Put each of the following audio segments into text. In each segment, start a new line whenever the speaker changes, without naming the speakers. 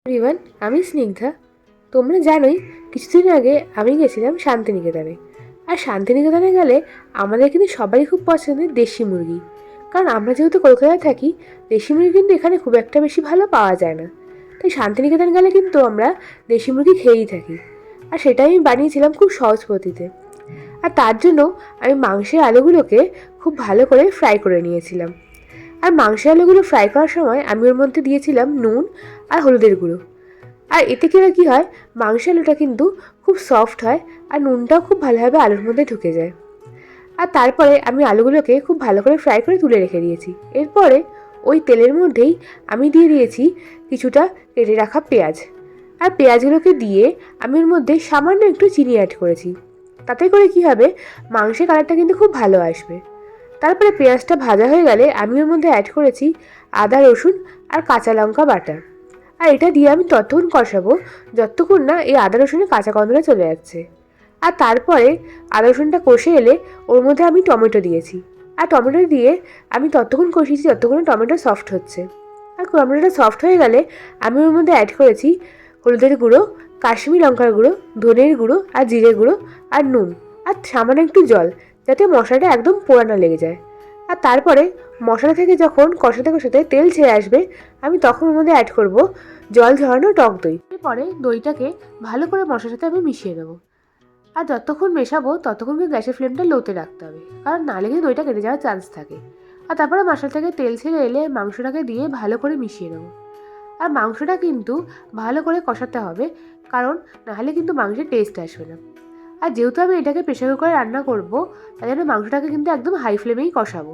Everyone, আমি স্নিগ্ধা। তোমরা জানোই কিছুদিন আগে আমি গেছিলাম শান্তিনিকেতনে। আর শান্তিনিকেতনে গেলে আমাদের কিন্তু সবারই খুব পছন্দের দেশি মুরগি। কারণ আমরা যেহেতু কলকাতায় থাকি, দেশি মুরগি কিন্তু এখানে খুব একটা বেশি ভালো পাওয়া যায় না। তাই শান্তিনিকেতন গেলে কিন্তু আমরা দেশি মুরগি খেয়েই থাকি। আর সেটাই আমি বানিয়েছিলাম খুব সহজ পদ্ধতিতে। আর তার জন্য আমি মাংসের আলুগুলোকে খুব ভালো করে ফ্রাই করে নিয়েছিলাম। আর মাংসের আলুগুলো ফ্রাই করার সময় আমি ওর মধ্যে দিয়েছিলাম নুন আর হলুদের গুঁড়ো। আর এতে করে কী হয়, মাংসের আলুটা কিন্তু খুব সফট হয় আর নুনটাও খুব ভালোভাবে আলুর মধ্যে ঢুকে যায়। আর তারপরে আমি আলুগুলোকে খুব ভালো করে ফ্রাই করে তুলে রেখে দিয়েছি। এরপরে ওই তেলের মধ্যেই আমি দিয়ে দিয়েছি কিছুটা কেটে রাখা পেঁয়াজ। আর পেঁয়াজগুলোকে দিয়ে আমি ওর মধ্যে সামান্য একটু চিনি অ্যাড করেছি। তাতে করে কী হবে, মাংসের কালারটা কিন্তু খুব ভালো আসবে। তারপরে পেঁয়াজটা ভাজা হয়ে গেলে আমি ওর মধ্যে অ্যাড করেছি আদা, রসুন আর কাঁচা লঙ্কা বাটা। আর এটা দিয়ে আমি ততক্ষণ কষাবো যতক্ষণ না এই আদা রসুনের কাঁচা গন্ধটা চলে যাচ্ছে। আর তারপরে আদা রসুনটা কষে এলে ওর মধ্যে আমি টমেটো দিয়েছি। আর টমেটো দিয়ে আমি ততক্ষণ কষিয়েছি যতক্ষণ টমেটো সফট হচ্ছে। আর টমেটোটা সফট হয়ে গেলে আমি ওর মধ্যে অ্যাড করেছি হলুদের গুঁড়ো, কাশ্মীরি লঙ্কার গুঁড়ো, ধনের গুঁড়ো আর জিরে গুঁড়ো আর নুন আর সামান্য একটু জল, যাতে মশলাটা একদম পোড়া না লেগে যায়। আর তারপরে মশলা থেকে যখন কষাতে কষাতে তেল ছেড়ে আসবে, আমি তখন ওর মধ্যে অ্যাড করব জল ঝরানো টক দই। এরপরে দইটাকে ভালো করে মশলার সাথে আমি মিশিয়ে নেবো। আর যতক্ষণ মেশাবো ততক্ষণ কিন্তু গ্যাসের ফ্লেমটা লোতে রাখতে হবে, কারণ নাহলে কিন্তু দইটা কেটে যাওয়ার চান্স থাকে। আর তারপরে মশলা থেকে তেল ছেড়ে এলে মাংসটাকে দিয়ে ভালো করে মিশিয়ে নেবো। আর মাংসটা কিন্তু ভালো করে কষাতে হবে, কারণ নাহলে কিন্তু মাংসের টেস্ট আসবে না। আর যেহেতু আমি এটাকে প্রেশার কুকারে রান্না করবো, তাই জন্য মাংসটাকে কিন্তু একদম হাই ফ্লেমেই কষাবো।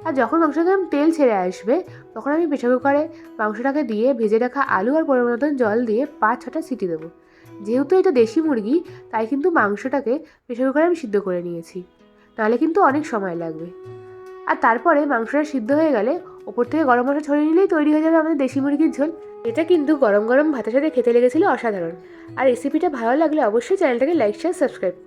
আর যখন মাংসটাকে তেল ছেড়ে আসবে, তখন আমি প্রেশার কুকারে মাংসটাকে দিয়ে ভেজে রাখা আলু আর পরিমাণ মতন জল দিয়ে 5-6টা সিটি দেবো। যেহেতু এটা দেশি মুরগি, তাই কিন্তু মাংসটাকে প্রেশার কুকারে আমি সিদ্ধ করে নিয়েছি, নাহলে কিন্তু অনেক সময় লাগবে। আর তারপরে মাংসটা সিদ্ধ হয়ে গেলে ওপর থেকে গরম মশলা ছড়িয়ে নিলেই তৈরি হয়ে যাবে আমাদের দেশি মুরগির ঝোল। এটা কিন্তু গরম গরম ভাতের সাথে খেতে লেগেছিলো অসাধারণ। আর রেসিপিটা ভালো লাগলে অবশ্যই চ্যানেলটাকে লাইক, শেয়ার, সাবস্ক্রাইব করুন।